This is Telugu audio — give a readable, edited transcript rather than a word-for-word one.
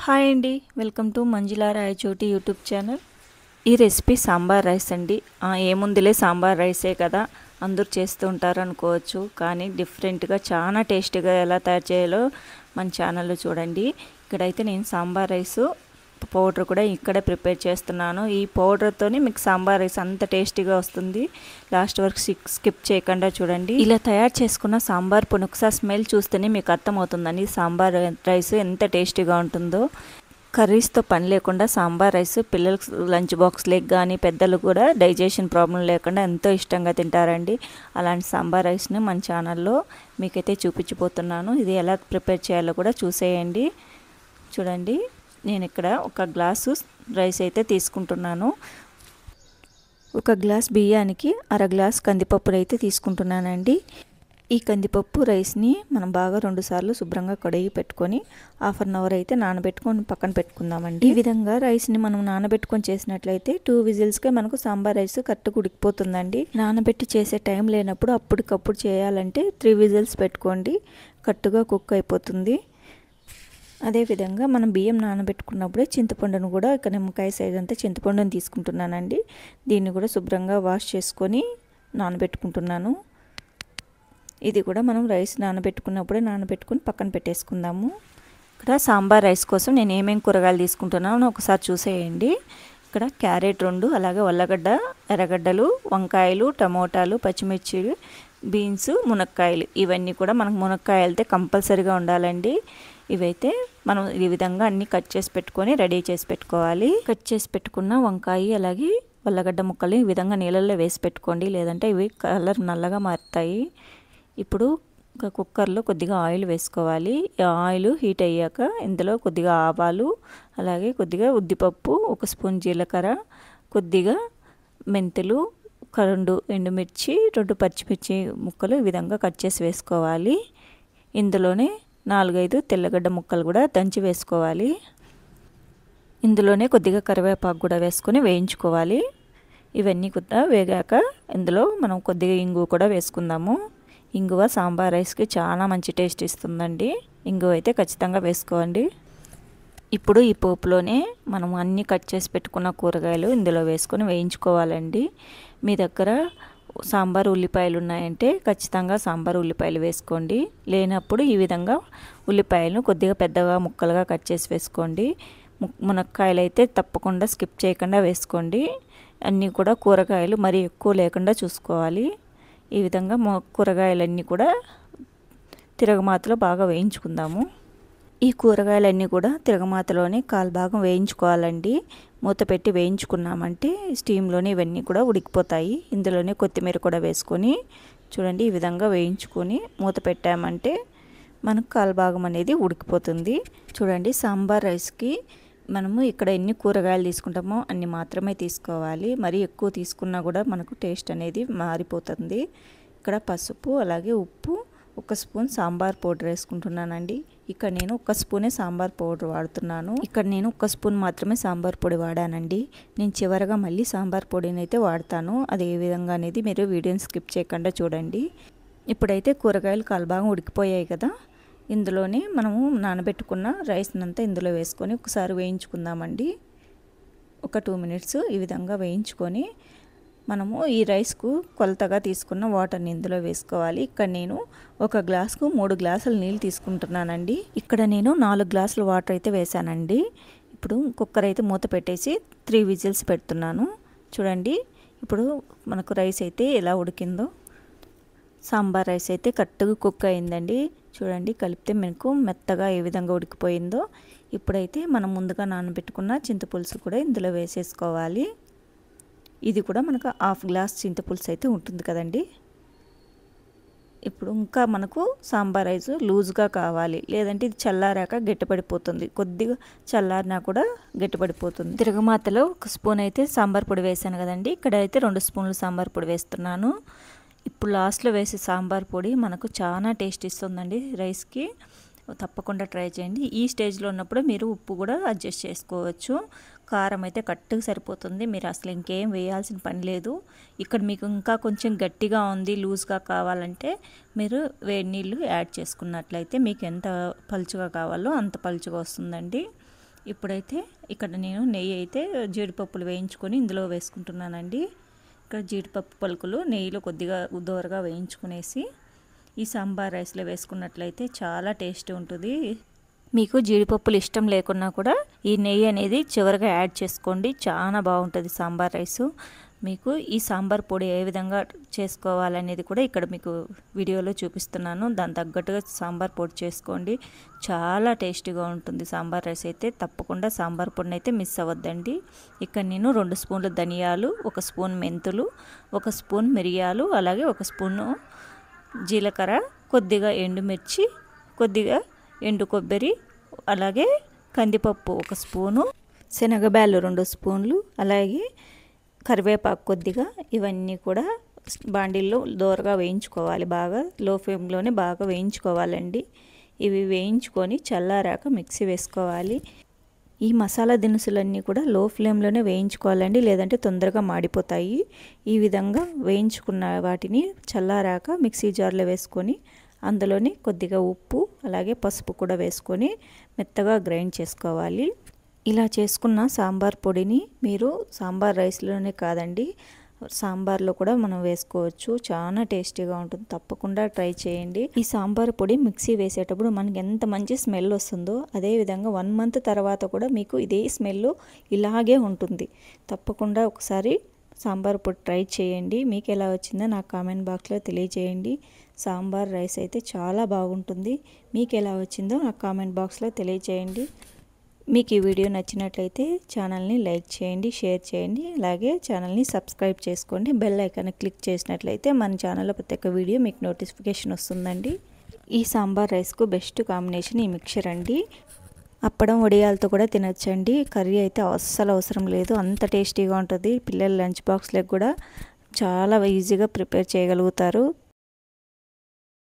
హాయ్ అండి, welcome to Manjula Rayachoti YouTube channel. ఈ రెసిపీ సాంబార్ రైస్ అండి. ఏముందిలే సాంబార్ రైసే కదా అందరూ చేస్తూ ఉంటారు అనుకోవచ్చు, కానీ డిఫరెంట్గా చాలా టేస్టీగా ఎలా తయారు చేయాలో మన ఛానల్లో చూడండి. ఇక్కడైతే నేను సాంబార్ రైసు పౌడర్ కూడా ఇక్కడే ప్రిపేర్ చేస్తున్నాను. ఈ పౌడర్తోనే మీకు సాంబార్ రైస్ అంత టేస్టీగా వస్తుంది. లాస్ట్ వరకు స్కిప్ చేయకుండా చూడండి. ఇలా తయారు చేసుకున్న సాంబార్ పొడి ఒకసారి స్మెల్ చూస్తేనే మీకు అర్థమవుతుందండి సాంబార్ రైస్ ఎంత టేస్టీగా ఉంటుందో. కర్రీస్తో పని లేకుండా సాంబార్ రైస్ పిల్లలకు లంచ్ బాక్స్ లేక కానీ పెద్దలు కూడా డైజెషన్ ప్రాబ్లం లేకుండా ఎంతో ఇష్టంగా తింటారండి. అలాంటి సాంబార్ రైస్ని మన ఛానల్లో మీకైతే చూపించబోతున్నాను. ఇది ఎలా ప్రిపేర్ చేయాలో కూడా చూసేయండి. చూడండి, నేను ఇక్కడ ఒక గ్లాసు రైస్ అయితే తీసుకుంటున్నాను. ఒక గ్లాస్ బియ్యానికి అర గ్లాస్ కందిపప్పును అయితే తీసుకుంటున్నానండి. ఈ కందిపప్పు రైస్ని మనం బాగా 2 సార్లు శుభ్రంగా కడిగి పెట్టుకొని ½ అన్ అవర్ అయితే నానబెట్టుకొని పక్కన పెట్టుకుందామండి. ఈ విధంగా రైస్ని మనం నానబెట్టుకొని చేసినట్లయితే 2 విజిల్స్కే మనకు సాంబార్ రైస్ కరెక్ట్గా ఉడికిపోతుందండి. నానబెట్టి చేసే టైం లేనప్పుడు అప్పటికప్పుడు చేయాలంటే 3 విజిల్స్ పెట్టుకోండి, కరెక్ట్గా కుక్ అయిపోతుంది. అదేవిధంగా మనం బియ్యం నానబెట్టుకున్నప్పుడే చింతపండును కూడా ఇక నిమ్మకాయ సైజ్ అంతా చింతపండుని తీసుకుంటున్నానండి. దీన్ని కూడా శుభ్రంగా వాష్ చేసుకొని నానబెట్టుకుంటున్నాను. ఇది కూడా మనం రైస్ నానబెట్టుకున్నప్పుడే నానబెట్టుకుని పక్కన పెట్టేసుకుందాము. ఇక్కడ సాంబార్ రైస్ కోసం నేను ఏమేమి కూరగాయలు తీసుకుంటున్నానో ఒకసారి చూసేయండి. ఇక్కడ క్యారెట్ 2, అలాగే ఉల్లగడ్డ, ఎర్రగడ్డలు, వంకాయలు, టమోటాలు, పచ్చిమిర్చి, బీన్స్, మునక్కాయలు. ఇవన్నీ కూడా మనకు మునక్కాయలతో కంపల్సరీగా ఉండాలండి. ఇవైతే మనం ఈ విధంగా అన్నీ కట్ చేసి పెట్టుకొని రెడీ చేసి పెట్టుకోవాలి. కట్ చేసి పెట్టుకున్న వంకాయ అలాగే ఉల్లగడ్డ ముక్కలు ఈ విధంగా నీళ్ళల్లో వేసి పెట్టుకోండి, లేదంటే ఇవి కలర్ నల్లగా మారుతాయి. ఇప్పుడు కుక్కర్లో కొద్దిగా ఆయిల్ వేసుకోవాలి. ఆయిల్ హీట్ అయ్యాక ఇందులో కొద్దిగా ఆవాలు, అలాగే కొద్దిగా ఉద్దిపప్పు, 1 స్పూన్ జీలకర్ర, కొద్దిగా మెంతులు, 2 ఎండుమిర్చి, 2 పచ్చిమిర్చి ముక్కలు ఈ విధంగా కట్ చేసి వేసుకోవాలి. ఇందులోనే 4-5 తెల్లగడ్డ ముక్కలు కూడా దంచి వేసుకోవాలి. ఇందులోనే కొద్దిగా కరివేపాకు కూడా వేసుకొని వేయించుకోవాలి. ఇవన్నీ కూడా వేగాక ఇందులో మనం కొద్దిగా ఇంగువ కూడా వేసుకుందాము. ఇంగువ సాంబార్ రైస్కి చాలా మంచి టేస్ట్ ఇస్తుందండి. ఇంగువ అయితే ఖచ్చితంగా వేసుకోండి. ఇప్పుడు ఈ పోపులోనే మనం అన్నీ కట్ చేసి పెట్టుకున్న కూరగాయలు ఇందులో వేసుకొని వేయించుకోవాలండి. మీ దగ్గర సాంబార్ ఉల్లిపాయలు ఉన్నాయంటే ఖచ్చితంగా సాంబార్ ఉల్లిపాయలు వేసుకోండి. లేనప్పుడు ఈ విధంగా ఉల్లిపాయలను కొద్దిగా పెద్దగా ముక్కలుగా కట్ చేసి వేసుకోండి. మునక్కాయలు అయితే తప్పకుండా స్కిప్ చేయకుండా వేసుకోండి. అన్నీ కూడా కూరగాయలు మరీ ఎక్కువ లేకుండా చూసుకోవాలి. ఈ విధంగా కూరగాయలన్నీ కూడా తిరగమాతలో బాగా వేయించుకుందాము. ఈ కూరగాయలన్నీ కూడా తిరగమాతలోనే భాగం వేయించుకోవాలండి. మూత పెట్టి వేయించుకున్నామంటే స్టీమ్లోనే ఇవన్నీ కూడా ఉడికిపోతాయి. ఇందులోనే కొత్తిమీర కూడా వేసుకొని చూడండి, ఈ విధంగా వేయించుకొని మూత పెట్టామంటే మనకు భాగం అనేది ఉడికిపోతుంది. చూడండి, సాంబార్ రైస్కి మనము ఇక్కడ ఎన్ని కూరగాయలు తీసుకుంటామో అన్ని మాత్రమే తీసుకోవాలి. మరి ఎక్కువ తీసుకున్నా కూడా మనకు టేస్ట్ అనేది మారిపోతుంది. ఇక్కడ పసుపు, అలాగే ఉప్పు, 1 స్పూన్ సాంబార్ పౌడర్ వేసుకుంటున్నానండి. ఇక్కడ నేను 1 స్పూనే సాంబార్ పౌడర్ వాడుతున్నాను. ఇక్కడ నేను 1 స్పూన్ మాత్రమే సాంబార్ పొడి వాడానండి. నేను చివరగా మళ్ళీ సాంబార్ పొడిని అయితే వాడతాను. అది ఏ విధంగా అనేది మీరు వీడియోని స్కిప్ చేయకుండా చూడండి. ఇప్పుడైతే కూరగాయలు భాగం ఉడికిపోయాయి కదా, ఇందులోనే మనము నానబెట్టుకున్న రైస్నంతా ఇందులో వేసుకొని ఒకసారి వేయించుకుందామండి. ఒక 2 మినిట్స్ ఈ విధంగా వేయించుకొని మనము ఈ రైస్కు కొలతగా తీసుకున్న వాటర్ని ఇందులో వేసుకోవాలి. ఇక్కడ నేను 1 గ్లాసుకు 3 గ్లాసులు నీళ్ళు తీసుకుంటున్నానండి. ఇక్కడ నేను 4 గ్లాసులు వాటర్ అయితే వేసానండి. ఇప్పుడు కుక్కర్ అయితే మూత పెట్టేసి 3 విజిల్స్ పెడుతున్నాను. చూడండి, ఇప్పుడు మనకు రైస్ అయితే ఎలా ఉడికిందో. సాంబార్ రైస్ అయితే కరెక్ట్గా కుక్ అయిందండి. చూడండి, కలిపితే మనకు మెత్తగా ఏ విధంగా ఉడికిపోయిందో. ఇప్పుడైతే మనం ముందుగా నానబెట్టుకున్న చింతపులుసు కూడా ఇందులో వేసేసుకోవాలి. ఇది కూడా మనకు ½ గ్లాస్ చింతపులుసు అయితే ఉంటుంది కదండి. ఇప్పుడు ఇంకా మనకు సాంబార్ రైస్ లూజ్గా కావాలి, లేదంటే ఇది చల్లారాక గట్టిపడిపోతుంది. కొద్దిగా చల్లారినా కూడా గట్టిపడిపోతుంది. తిరగమాతలో 1 స్పూన్ అయితే సాంబార్ పొడి వేసాను కదండి. ఇక్కడ అయితే 2 స్పూన్లు సాంబార్ పొడి వేస్తున్నాను. ఇప్పుడు లాస్ట్లో వేసే సాంబార్ పొడి మనకు చాలా టేస్ట్ ఇస్తుందండి రైస్కి. తప్పకుండా ట్రై చేయండి. ఈ స్టేజ్లో ఉన్నప్పుడు మీరు ఉప్పు కూడా అడ్జస్ట్ చేసుకోవచ్చు. కారం అయితే కరెక్ట్గా సరిపోతుంది. మీరు అసలు ఇంకేం వేయాల్సిన పని లేదు. ఇక్కడ మీకు ఇంకా కొంచెం గట్టిగా ఉంది, లూజ్గా కావాలంటే మీరు వేడి నీళ్ళు యాడ్ చేసుకున్నట్లయితే మీకు ఎంత పలుచగా కావాలో అంత పలుచగా వస్తుందండి. ఇప్పుడైతే ఇక్కడ నేను నెయ్యి అయితే జీడిపప్పులు వేయించుకొని ఇందులో వేసుకుంటున్నానండి. ఇక్కడ జీడిపప్పు పలుకులు నెయ్యిలో కొద్దిగా దోరగా వేయించుకునేసి ఈ సాంబార్ రైస్లో వేసుకున్నట్లయితే చాలా టేస్ట్ ఉంటుంది. మీకు జీడిపప్పులు ఇష్టం లేకున్నా కూడా ఈ నెయ్యి అనేది చివరిగా యాడ్ చేసుకోండి, చాలా బాగుంటుంది సాంబార్ రైసు. మీకు ఈ సాంబార్ పొడి ఏ విధంగా చేసుకోవాలనేది కూడా ఇక్కడ మీకు వీడియోలో చూపిస్తున్నాను. దాని తగ్గట్టుగా సాంబార్ పొడి చేసుకోండి, చాలా టేస్టీగా ఉంటుంది సాంబార్ రైస్ అయితే. తప్పకుండా సాంబార్ పొడిని అయితే మిస్ అవ్వద్దండి. ఇక్కడ నేను 2 స్పూన్లు ధనియాలు, 1 స్పూన్ మెంతులు, 1 స్పూన్ మిరియాలు, అలాగే 1 స్పూను జీలకర్ర, కొద్దిగా ఎండుమిర్చి, కొద్దిగా ఎండు కొబ్బరి, అలాగే కందిపప్పు 1 స్పూను, శనగబ్యాలు 2 స్పూన్లు, అలాగే కరివేపాకు కొద్దిగా, ఇవన్నీ కూడా బాండీల్లో దోరగా వేయించుకోవాలి. బాగా లో ఫ్లేమ్లోనే బాగా వేయించుకోవాలండి. ఇవి వేయించుకొని చల్లారాక మిక్సీ వేసుకోవాలి. ఈ మసాలా దినుసులన్నీ కూడా లో ఫ్లేమ్లోనే వేయించుకోవాలండి, లేదంటే తొందరగా మాడిపోతాయి. ఈ విధంగా వేయించుకున్న వాటిని చల్లారాక మిక్సీ జార్లో వేసుకొని అందులోని కొద్దిగా ఉప్పు అలాగే పసుపు కూడా వేసుకొని మెత్తగా గ్రైండ్ చేసుకోవాలి. ఇలా చేసుకున్న సాంబార్ పొడిని మీరు సాంబార్ రైస్లోనే కాదండి, సాంబార్లో కూడా మనం వేసుకోవచ్చు. చాలా టేస్టీగా ఉంటుంది, తప్పకుండా ట్రై చేయండి. ఈ సాంబార్ పొడి మిక్సీ వేసేటప్పుడు మనకి ఎంత మంచి స్మెల్ వస్తుందో, అదేవిధంగా 1 మంత్ తర్వాత కూడా మీకు ఇదే స్మెల్ ఇలాగే ఉంటుంది. తప్పకుండా ఒకసారి సాంబార్ పొడి ట్రై చేయండి. మీకు ఎలా వచ్చిందో నాకు కామెంట్ బాక్స్లో తెలియజేయండి. సాంబార్ రైస్ అయితే చాలా బాగుంటుంది. మీకు ఎలా వచ్చిందో నాకు కామెంట్ బాక్స్లో తెలియజేయండి. మీకు ఈ వీడియో నచ్చినట్లయితే ఛానల్ని లైక్ చేయండి, షేర్ చేయండి, అలాగే ఛానల్ని సబ్స్క్రైబ్ చేసుకోండి. బెల్ ఐకాన్ క్లిక్ చేసినట్లయితే మన ఛానల్లో ప్రతి ఒక్క వీడియో మీకు నోటిఫికేషన్ వస్తుందండి. ఈ సాంబార్ రైస్కు బెస్ట్ కాంబినేషన్ ఈ మిక్చర్ అండి. అప్పడం వడియాలతో కూడా తినచ్చండి. కర్రీ అయితే అస్సలు అవసరం లేదు, అంత టేస్టీగా ఉంటుంది. పిల్లల లంచ్ బాక్స్లకు కూడా చాలా ఈజీగా ప్రిపేర్ చేయగలుగుతారు.